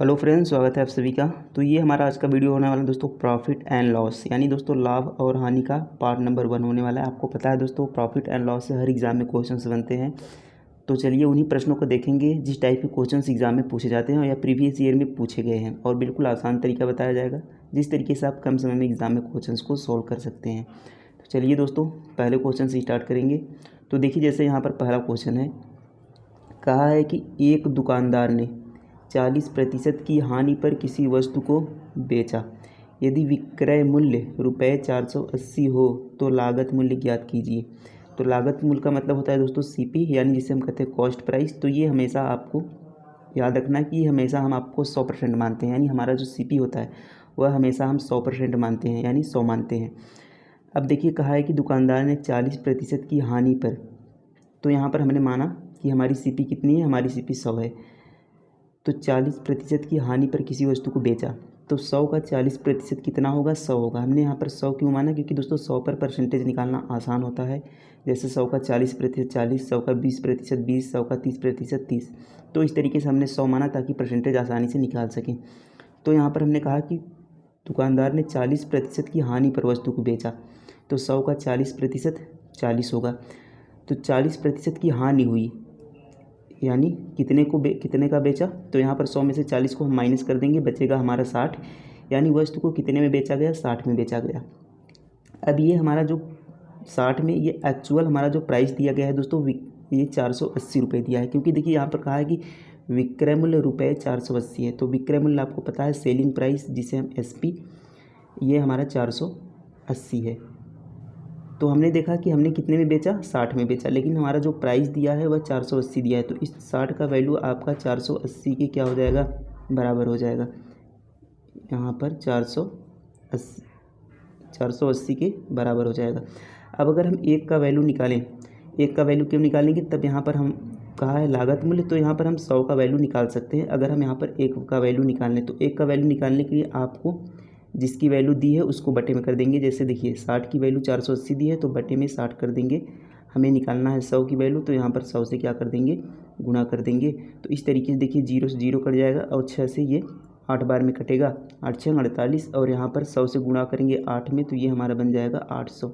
Hello friends, स्वागत है आप सभी का। तो ये हमारा आज का वीडियो होने वाला है दोस्तों, प्रॉफिट एंड लॉस, यानी दोस्तों लाभ और हानि का पार्ट नंबर 1 होने वाला है। आपको पता है दोस्तों, प्रॉफिट एंड लॉस से हर एग्ज़ाम में क्वेश्चंस बनते हैं। तो चलिए उन्हीं प्रश्नों को देखेंगे जिस टाइप के क्वेश्चंस एग्जाम में पूछे जाते हैं या प्रीवियस ईयर में पूछे गए हैं, और बिल्कुल आसान तरीका बताया जाएगा जिस तरीके से आप कम समय में एग्ज़ाम में क्वेश्चन को सोल्व कर सकते हैं। तो चलिए दोस्तों, पहले क्वेश्चन से स्टार्ट करेंगे। तो देखिए, जैसे यहाँ पर पहला क्वेश्चन है, कहा है कि एक दुकानदार ने 40% की हानि पर किसी वस्तु को बेचा। यदि विक्रय मूल्य रुपये 480 हो तो लागत मूल्य ज्ञात कीजिए। तो लागत मूल्य का मतलब होता है दोस्तों सीपी, यानी जिसे हम कहते हैं कॉस्ट प्राइस। तो ये हमेशा आपको याद रखना है कि हमेशा हम आपको 100% मानते हैं, यानी हमारा जो सीपी होता है वह हमेशा हम 100% मानते हैं, यानी 100 मानते हैं। अब देखिए, कहा है कि दुकानदार ने 40% की हानि पर, तो यहाँ पर हमने माना कि हमारी सीपी कितनी है, हमारी सीपी 100 है। तो 40% की हानि पर किसी वस्तु को बेचा, तो 100 का 40% कितना होगा, 100 होगा। हमने यहाँ पर 100 क्यों माना, क्योंकि दोस्तों 100 पर परसेंटेज निकालना आसान होता है। जैसे 100 का 40% 40, 100 का 20% 20, 100 का 30% 30। तो इस तरीके से हमने 100 माना ताकि परसेंटेज आसानी से निकाल सकें। तो यहाँ पर हमने कहा कि दुकानदार ने 40% की हानि पर वस्तु को बेचा, तो 100 का 40% 40 होगा। तो 40% की हानि हुई, यानी कितने का बेचा। तो यहाँ पर 100 में से 40 को हम माइनस कर देंगे, बचेगा हमारा 60, यानी वस्तु को कितने में बेचा गया, 60 में बेचा गया। अब ये हमारा जो 60 में, ये एक्चुअल हमारा जो प्राइस दिया गया है दोस्तों, ये 480 रुपये दिया है, क्योंकि देखिए यहाँ पर कहा है कि विक्रय मूल्य रुपये 480 है। तो विक्रय मूल्य आपको पता है सेलिंग प्राइस, जिसे हम एसपी, ये हमारा 480 है। तो हमने देखा कि हमने कितने में बेचा, 60 में बेचा, लेकिन हमारा जो प्राइस दिया है वह 480 दिया है। तो इस 60 का वैल्यू आपका 480 के क्या हो जाएगा, बराबर हो जाएगा। यहाँ पर 480 के बराबर हो जाएगा। अब अगर हम एक का वैल्यू निकालें, एक का वैल्यू क्यों निकालेंगे, तब यहाँ पर हम कहा है लागत मूल्य, तो यहाँ पर हम 100 का वैल्यू निकाल सकते हैं। अगर हम यहाँ पर एक का वैल्यू निकाल लें, तो एक का वैल्यू निकालने के लिए आपको जिसकी वैल्यू दी है उसको बटे में कर देंगे। जैसे देखिए 60 की वैल्यू 480 दी है, तो बटे में 60 कर देंगे। हमें निकालना है 100 की वैल्यू, तो यहाँ पर 100 से क्या कर देंगे, गुणा कर देंगे। तो इस तरीके से देखिए 0 से 0 कट जाएगा, और 6 से ये 8 बार में कटेगा, 8 6 48, और यहाँ पर 100 से गुणा करेंगे 8 में, तो ये हमारा बन जाएगा 800।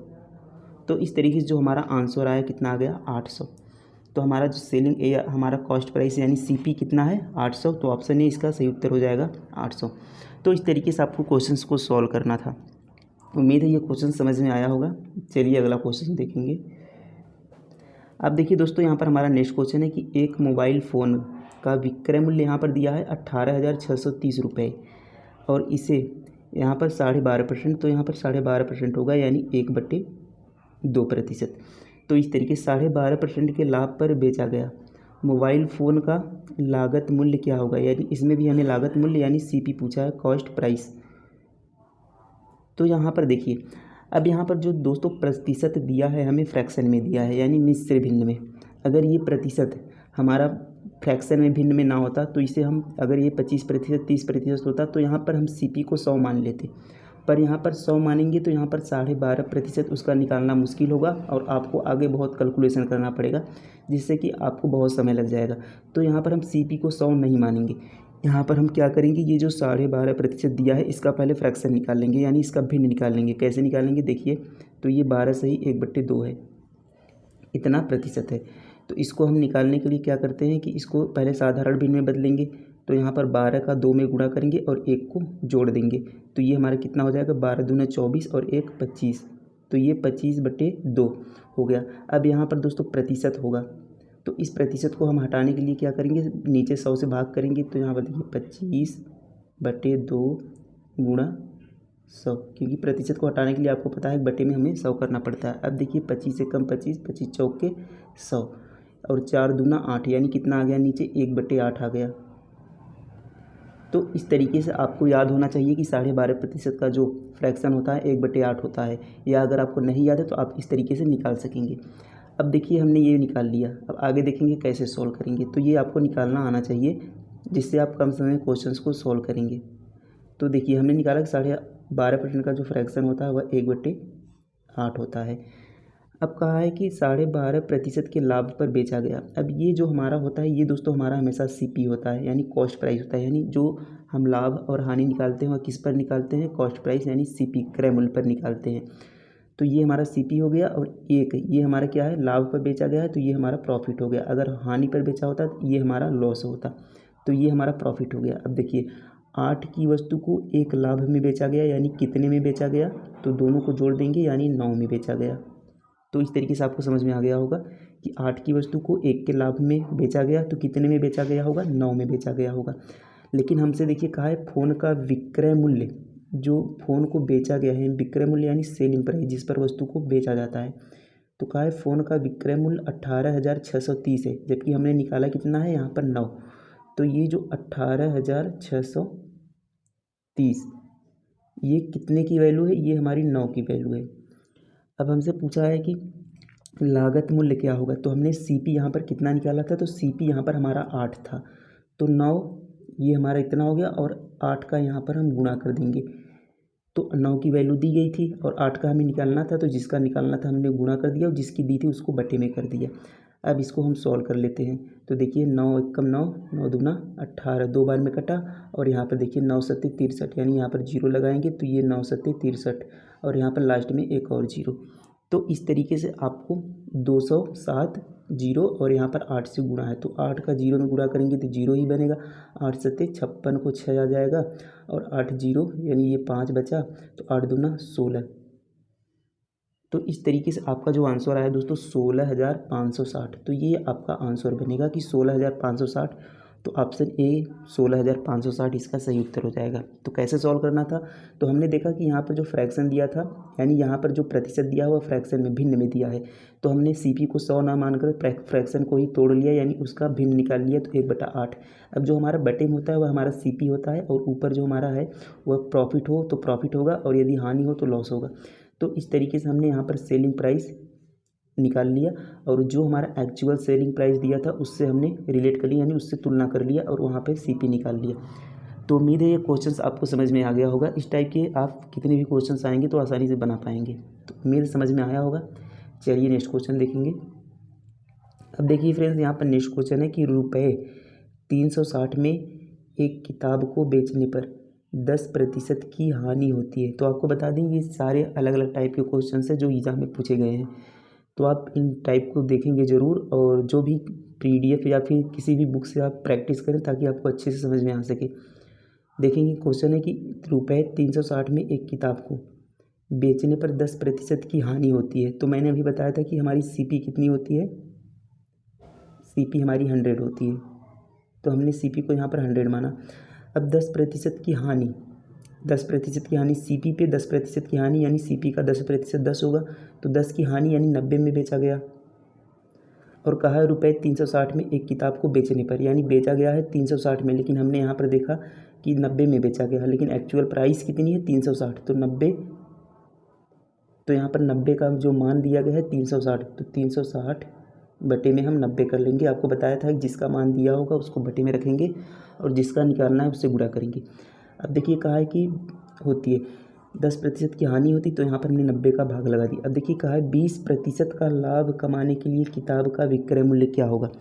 तो इस तरीके से जो हमारा आंसर आया कितना आ गया, 800। तो हमारा जो सेलिंग ए, हमारा कॉस्ट प्राइस यानी सीपी कितना है, 800। तो ऑप्शन ए इसका सही उत्तर हो जाएगा 800। तो इस तरीके से आपको क्वेश्चंस को सॉल्व करना था। उम्मीद है ये क्वेश्चन समझ में आया होगा। चलिए अगला क्वेश्चन देखेंगे। अब देखिए दोस्तों, यहाँ पर हमारा नेक्स्ट क्वेश्चन है कि एक मोबाइल फ़ोन का विक्रय मूल्य यहाँ पर दिया है 18,630 रुपये, और इसे यहाँ पर 12.5%, तो यहाँ पर 12.5% होगा, यानी 1/2%। तो इस तरीके से 12.5% के लाभ पर बेचा गया मोबाइल फ़ोन का लागत मूल्य क्या होगा, यानी इसमें भी हमें लागत मूल्य यानी सीपी पूछा है, कॉस्ट प्राइस। तो यहाँ पर देखिए, अब यहाँ पर जो दोस्तों प्रतिशत दिया है हमें फ्रैक्शन में दिया है, यानी मिश्र भिन्न में। अगर ये प्रतिशत हमारा फ्रैक्शन में भिन्न में ना होता, तो इसे हम, अगर ये 25% 30% होता, तो यहाँ पर हम सीपी को 100 मान लेते। पर यहाँ पर 100 मानेंगे तो यहाँ पर 12.5% उसका निकालना मुश्किल होगा, और आपको आगे बहुत कैलकुलेशन करना पड़ेगा, जिससे कि आपको बहुत समय लग जाएगा। तो यहाँ पर हम सीपी को 100 नहीं मानेंगे। यहाँ पर हम क्या करेंगे, ये जो 12.5% दिया है इसका पहले फ्रैक्शन निकाल लेंगे, यानी इसका भिन्न निकाल लेंगे। कैसे निकालेंगे, देखिए, तो ये 12 से ही 1/2 है, इतना प्रतिशत है। तो इसको हम निकालने के लिए क्या करते हैं कि इसको पहले साधारण भिन्न में बदलेंगे। तो यहाँ पर 12 का 2 में गुणा करेंगे और 1 को जोड़ देंगे, तो ये हमारा कितना हो जाएगा, 12 दूना 24 और 1 25, तो ये 25/2 हो गया। अब यहाँ पर दोस्तों प्रतिशत होगा, तो इस प्रतिशत को हम हटाने के लिए क्या करेंगे, नीचे 100 से भाग करेंगे। तो यहाँ पर देखिए 25/2 गुणा 100, क्योंकि प्रतिशत को हटाने के लिए आपको पता है बटे में हमें 100 करना पड़ता है। अब देखिए 25 से कम 25, 25 चौके 100, और 4 दूना 8, यानी कितना आ गया नीचे, 1/8 आ गया। तो इस तरीके से आपको याद होना चाहिए कि 12.5% का जो फ्रैक्शन होता है 1/8 होता है, या अगर आपको नहीं याद है तो आप इस तरीके से निकाल सकेंगे। अब देखिए हमने ये निकाल लिया, अब आगे देखेंगे कैसे सॉल्व करेंगे। तो ये आपको निकालना आना चाहिए, जिससे आप कम समय में क्वेश्चंस को सॉल्व करेंगे। तो देखिए हमने निकाला कि 12.5% का जो फ्रैक्शन होता है वह 1/8 होता है। अब कहा है कि 12.5% के लाभ पर बेचा गया। अब ये जो हमारा होता है ये दोस्तों हमारा हमेशा सीपी होता है, यानी कॉस्ट प्राइस होता है, यानी जो हम लाभ और हानि निकालते हैं वह किस पर निकालते हैं, कॉस्ट प्राइस यानी सीपी क्रय मूल्य पर निकालते हैं। तो ये हमारा सीपी हो गया और एक ये हमारा क्या है, लाभ पर बेचा गया है, तो ये हमारा प्रॉफिट हो गया। अगर हानि पर बेचा होता तो ये हमारा लॉस होता, तो ये हमारा प्रॉफिट हो गया। अब देखिए 8 की वस्तु को 1 लाभ में बेचा गया, यानी कितने में बेचा गया, तो दोनों को जोड़ देंगे यानी 9 में बेचा गया। तो इस तरीके से आपको समझ में आ गया होगा कि 8 की वस्तु को 1 के लाभ में बेचा गया तो कितने में बेचा गया होगा, 9 में बेचा गया होगा। लेकिन हमसे देखिए कहा है फ़ोन का विक्रय मूल्य, जो फ़ोन को बेचा गया है, विक्रय मूल्य यानी सेलिंग प्राइस जिस पर वस्तु को बेचा जाता है, तो कहा है फ़ोन का विक्रय मूल्य 18,630 है, जबकि हमने निकाला कितना है यहाँ पर 9। तो ये जो 18,630 ये कितने की वैल्यू है, ये हमारी 9 की वैल्यू है। अब हमसे पूछा है कि लागत मूल्य क्या होगा, तो हमने सीपी यहाँ पर कितना निकाला था, तो सीपी यहाँ पर हमारा 8 था, तो 9 ये हमारा इतना हो गया और 8 का यहाँ पर हम गुणा कर देंगे। तो 9 की वैल्यू दी गई थी और 8 का हमें निकालना था, तो जिसका निकालना था हमने गुणा कर दिया और जिसकी दी थी उसको बटे में कर दिया। अब इसको हम सॉल्व कर लेते हैं। तो देखिए 9 एकम 9, 9 दूना 18, 2 बार में कटा और यहाँ पर देखिए 9 सत्ते 63, यानी यहाँ पर जीरो लगाएंगे तो ये 9 सत्ते 63 और यहाँ पर लास्ट में एक और जीरो। तो इस तरीके से आपको 207 जीरो और यहाँ पर 8 से गुणा है, तो 8 का जीरो में गुणा करेंगे तो जीरो ही बनेगा। 8 सत्ते 56 को 6 आ जाएगा और 8 जीरो यानी ये 5 बचा, तो 8 दूना 16। तो इस तरीके से आपका जो आंसर आया दोस्तों 16,560, तो ये आपका आंसर बनेगा कि 16,560। तो ऑप्शन ए 16,560 इसका सही उत्तर हो जाएगा। तो कैसे सॉल्व करना था, तो हमने देखा कि यहाँ पर जो फ्रैक्शन दिया था, यानी यहाँ पर जो प्रतिशत दिया हुआ फ्रैक्शन में भिन्न में दिया है, तो हमने सीपी को 100 ना मानकर फ्रैक्शन को ही तोड़ लिया, यानी उसका भिन्न निकाल लिया, तो 1/8। अब जो हमारा बटे में होता है वह हमारा सीपी होता है और ऊपर जो हमारा है वह प्रॉफिट हो तो प्रॉफिट होगा और यदि हानि हो तो लॉस होगा। तो इस तरीके से हमने यहाँ पर सेलिंग प्राइस निकाल लिया और जो हमारा एक्चुअल सेलिंग प्राइस दिया था उससे हमने रिलेट कर लिया, यानी उससे तुलना कर लिया और वहाँ पे सीपी निकाल लिया। तो उम्मीद है ये क्वेश्चंस आपको समझ में आ गया होगा। इस टाइप के आप कितने भी क्वेश्चंस आएंगे तो आसानी से बना पाएंगे। तो उम्मीद समझ में आया होगा। चलिए नेक्स्ट क्वेश्चन देखेंगे। अब देखिए फ्रेंड्स यहाँ पर नेक्स्ट क्वेश्चन है कि रुपये 360 में एक किताब को बेचने पर 10% की हानि होती है। तो आपको बता दें ये सारे अलग अलग टाइप के क्वेश्चन हैं जो एग्जाम में पूछे गए हैं, तो आप इन टाइप को देखेंगे ज़रूर और जो भी PDF या फिर किसी भी बुक से आप प्रैक्टिस करें ताकि आपको अच्छे से समझ में आ सके। देखेंगे क्वेश्चन है कि रुपये 360 में एक किताब को बेचने पर 10% की हानि होती है। तो मैंने अभी बताया था कि हमारी सीपी कितनी होती है, सीपी हमारी 100 होती है, तो हमने सीपी को यहाँ पर 100 माना। अब 10% की हानि, 10% की हानि सीपी पे 10% की हानि, यानी सीपी का 10% 10 होगा, तो 10 की हानि यानी 90 में बेचा गया। और कहा है रुपये 360 में एक किताब को बेचने पर, यानी बेचा गया है 360 में, लेकिन हमने यहाँ पर देखा कि 90 में बेचा गया है, लेकिन एक्चुअल प्राइस कितनी है 360, तो 90, तो यहाँ पर 90 का जो मान दिया गया है 360, तो 360 बटे में हम 90 कर लेंगे। आपको बताया था कि जिसका मान दिया होगा उसको बटे में रखेंगे और जिसका निकालना है उससे गुणा करेंगे। अब देखिए कहा है कि होती है 10% की हानि होती, तो यहाँ पर हमने 90 का भाग लगा दिया। अब देखिए कहा है 20% का लाभ कमाने के लिए किताब का विक्रय मूल्य क्या होगा।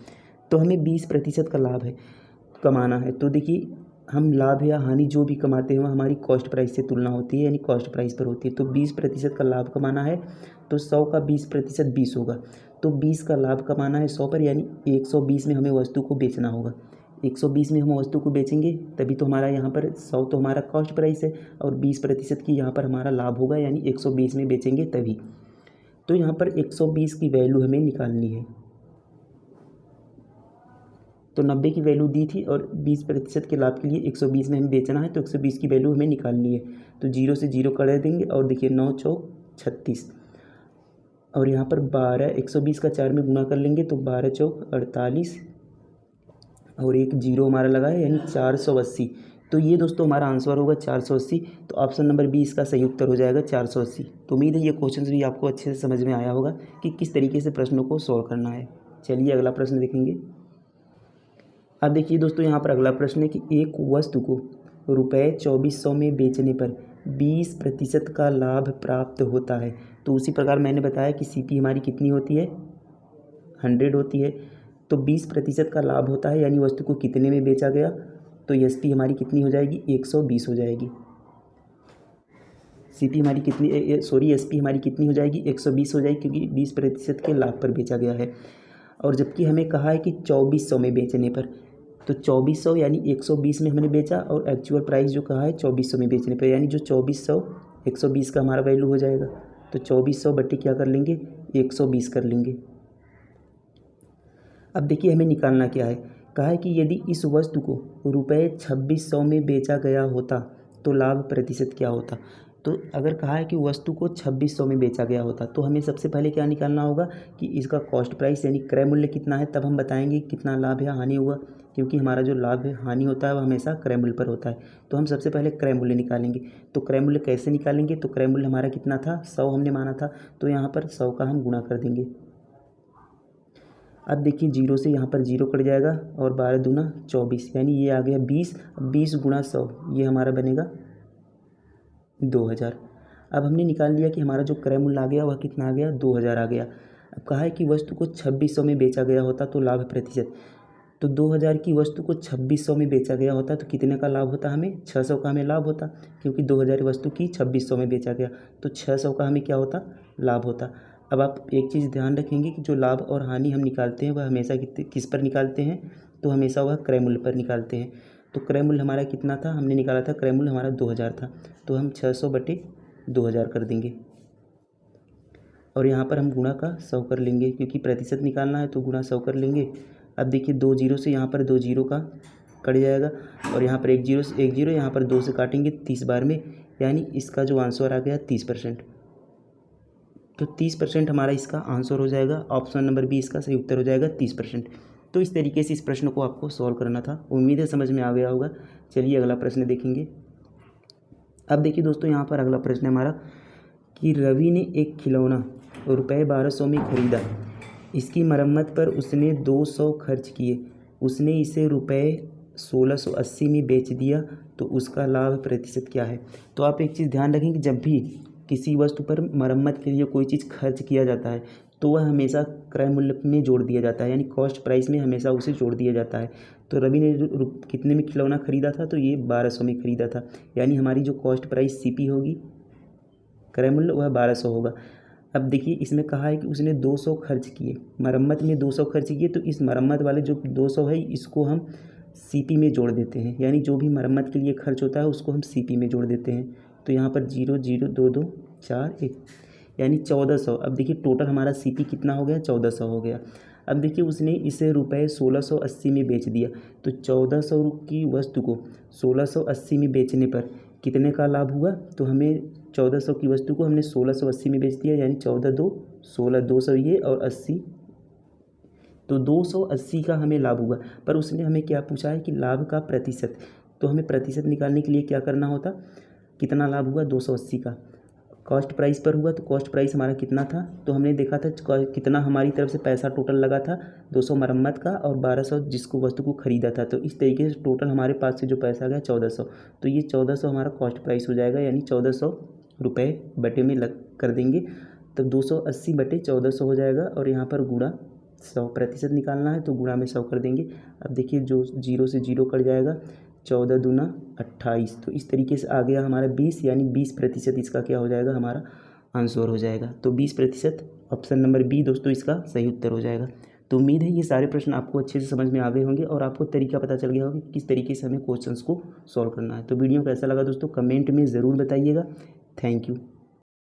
तो हमें 20% का लाभ है कमाना है, तो देखिए हम लाभ या हानि जो भी कमाते हैं वह हमारी कॉस्ट प्राइस से तुलना होती है, यानी कॉस्ट प्राइस पर होती है। तो 20% का लाभ कमाना है तो 100 का 20% 20 होगा, तो 20 का लाभ कमाना है 100 पर, यानी 120 में हमें वस्तु को बेचना होगा। 120 में हम वस्तु को बेचेंगे तभी तो हमारा यहाँ पर 100 तो हमारा कॉस्ट प्राइस है और 20% की यहाँ पर हमारा लाभ होगा, यानी 120 में बेचेंगे तभी। तो यहाँ पर 120 की वैल्यू हमें निकालनी है। तो 90 की वैल्यू दी थी और 20% के लाभ के लिए 120 में हमें बेचना है, तो 120 की वैल्यू हमें निकालनी है। तो 0 से 0 कर देंगे और देखिए 9 चौक 36 और यहाँ पर 12, 120 का 4 में गुणा कर लेंगे तो 12 चौक 48 और एक जीरो हमारा लगा है, यानी 480। तो ये दोस्तों हमारा आंसर होगा 480। तो ऑप्शन नंबर बी इसका सही उत्तर हो जाएगा 480। तो उम्मीद है ये क्वेश्चन भी आपको अच्छे से समझ में आया होगा कि किस तरीके से प्रश्नों को सॉल्व करना है। चलिए अगला प्रश्न देखेंगे। अब देखिए दोस्तों यहाँ पर अगला प्रश्न है कि एक वस्तु को रुपये 2400 में बेचने पर 20% का लाभ प्राप्त होता है। तो उसी प्रकार मैंने बताया कि CP हमारी कितनी होती है, 100 होती है। तो 20% का लाभ होता है, यानी वस्तु को कितने में बेचा गया, तो SP हमारी कितनी हो जाएगी, 120 हो जाएगी। SP हमारी कितनी SP हमारी कितनी हो जाएगी, 120 हो जाएगी, क्योंकि 20% के लाभ पर बेचा गया है। और जबकि हमें कहा है कि 2400 में बेचने पर, तो 2400 यानी 120 में हमने बेचा, और एक्चुअल प्राइस जो कहा है 2400 में बेचने पर, यानी जो 2400 120 का हमारा वैल्यू हो जाएगा। तो 2400 बट्टे क्या कर लेंगे, 120 कर लेंगे। अब देखिए हमें निकालना क्या है, कहा है कि यदि इस वस्तु को रुपये 2600 में बेचा गया होता तो लाभ प्रतिशत क्या होता। तो अगर कहा है कि वस्तु को 2600 में बेचा गया होता, तो हमें सबसे पहले क्या निकालना होगा कि इसका कॉस्ट प्राइस यानी क्रय मूल्य कितना है, तब हम बताएंगे कितना लाभ या हानि हुआ, क्योंकि हमारा जो लाभ है हानि होता है वह हमेशा क्रय मूल्य पर होता है। तो हम सबसे पहले क्रय मूल्य निकालेंगे। तो क्रय मूल्य कैसे निकालेंगे, तो क्रय मूल्य हमारा कितना था, 100 हमने माना था, तो यहाँ पर 100 का हम गुणा कर देंगे। अब देखिए 0 से यहाँ पर 0 कट जाएगा, और 12 दूना 24, यानी ये आ गया 20। 20 गुणा 100 ये हमारा बनेगा 2000। अब हमने निकाल लिया कि हमारा जो क्रय मूल्य आ गया वह कितना आ गया, 2000 आ गया। अब कहा है कि वस्तु को 2600 में बेचा गया होता तो लाभ प्रतिशत, तो 2000 की वस्तु को 2600 में बेचा गया होता तो कितने का लाभ होता, हमें 600 का हमें लाभ होता, क्योंकि 2000 वस्तु की 2600 में बेचा गया, तो 600 का हमें क्या होता, लाभ होता। अब आप एक चीज़ ध्यान रखेंगे कि जो लाभ और हानि हम निकालते हैं वह हमेशा किस पर निकालते हैं, तो हमेशा वह क्रय मूल्य पर निकालते हैं। तो क्रय मूल्य हमारा कितना था, हमने निकाला था क्रय मूल्य हमारा 2000 था, तो हम 600 बटे 2000 कर देंगे, और यहाँ पर हम गुणा का 100 कर लेंगे, क्योंकि प्रतिशत निकालना है तो गुणा 100 कर लेंगे। अब देखिए 2 जीरो से यहाँ पर 2 जीरो का कट जाएगा, और यहाँ पर 1 जीरो से 1 जीरो, यहाँ पर 2 से काटेंगे 30 बार में, यानी इसका जो आंसर आ गया 30%। तो 30% हमारा इसका आंसर हो जाएगा। ऑप्शन नंबर बी इसका सही उत्तर हो जाएगा 30%। तो इस तरीके से इस प्रश्न को आपको सॉल्व करना था। उम्मीद है समझ में आ गया होगा। चलिए अगला प्रश्न देखेंगे। अब देखिए दोस्तों यहाँ पर अगला प्रश्न है हमारा कि रवि ने एक खिलौना रुपये 1200 में ख़रीदा, इसकी मरम्मत पर उसने 200 खर्च किए, उसने इसे रुपये 1680 में बेच दिया, तो उसका लाभ प्रतिशत क्या है। तो आप एक चीज़ ध्यान रखें कि जब भी किसी वस्तु पर मरम्मत के लिए कोई चीज़ खर्च किया जाता है तो वह हमेशा क्रय मूल्य में जोड़ दिया जाता है, यानी कॉस्ट प्राइस में हमेशा उसे जोड़ दिया जाता है। तो रवि ने कितने में खिलौना ख़रीदा था, तो ये 1200 में ख़रीदा था, यानी हमारी जो कॉस्ट प्राइस CP होगी, क्रय मूल्य, वह 1200 होगा। अब देखिए इसमें कहा है कि उसने 200 खर्च किए, मरम्मत में 200 खर्च किए, तो इस मरम्मत वाले जो 200 है इसको हम CP में जोड़ देते हैं, यानी जो भी मरम्मत के लिए खर्च होता है उसको हम CP में जोड़ देते हैं। तो यहाँ पर 0 0 2 2 4 1, यानी 1400। अब देखिए टोटल हमारा CP कितना हो गया, 1400 हो गया। अब देखिए उसने इसे रुपये 1680 में बेच दिया, तो 1400 की वस्तु को 1680 में बेचने पर कितने का लाभ हुआ, तो हमें 1400 की वस्तु को हमने 1680 में बेच दिया, यानी 14 2 16, 200 ये और 80, तो 280 का हमें लाभ हुआ। पर उसने हमें क्या पूछा है कि लाभ का प्रतिशत, तो हमें प्रतिशत निकालने के लिए क्या करना होता, कितना लाभ हुआ 280 का, कॉस्ट प्राइस पर हुआ, तो कॉस्ट प्राइस हमारा कितना था, तो हमने देखा था कितना हमारी तरफ से पैसा टोटल लगा था, 200 मरम्मत का और 1200 जिसको वस्तु को ख़रीदा था। तो इस तरीके से टोटल हमारे पास से जो पैसा आ गया 1400, तो ये 1400 हमारा कॉस्ट प्राइस हो जाएगा, यानी 1400 रुपये बटे में लग कर देंगे, तो 280 बटे 1400 हो जाएगा, और यहाँ पर गुणा 100, प्रतिशत निकालना है तो गुणा में 100 कर देंगे। अब देखिए जो 0 से 0 कट जाएगा, 14 दूना 28, तो इस तरीके से आ गया हमारा 20, यानी 20% इसका क्या हो जाएगा, हमारा आंसर हो जाएगा। तो 20% ऑप्शन नंबर बी दोस्तों इसका सही उत्तर हो जाएगा। तो उम्मीद है ये सारे प्रश्न आपको अच्छे से समझ में आ गए होंगे और आपको तरीका पता चल गया होगा कि किस तरीके से हमें क्वेश्चंस को सॉल्व करना है। तो वीडियो कैसा लगा दोस्तों कमेंट में ज़रूर बताइएगा। Thank you.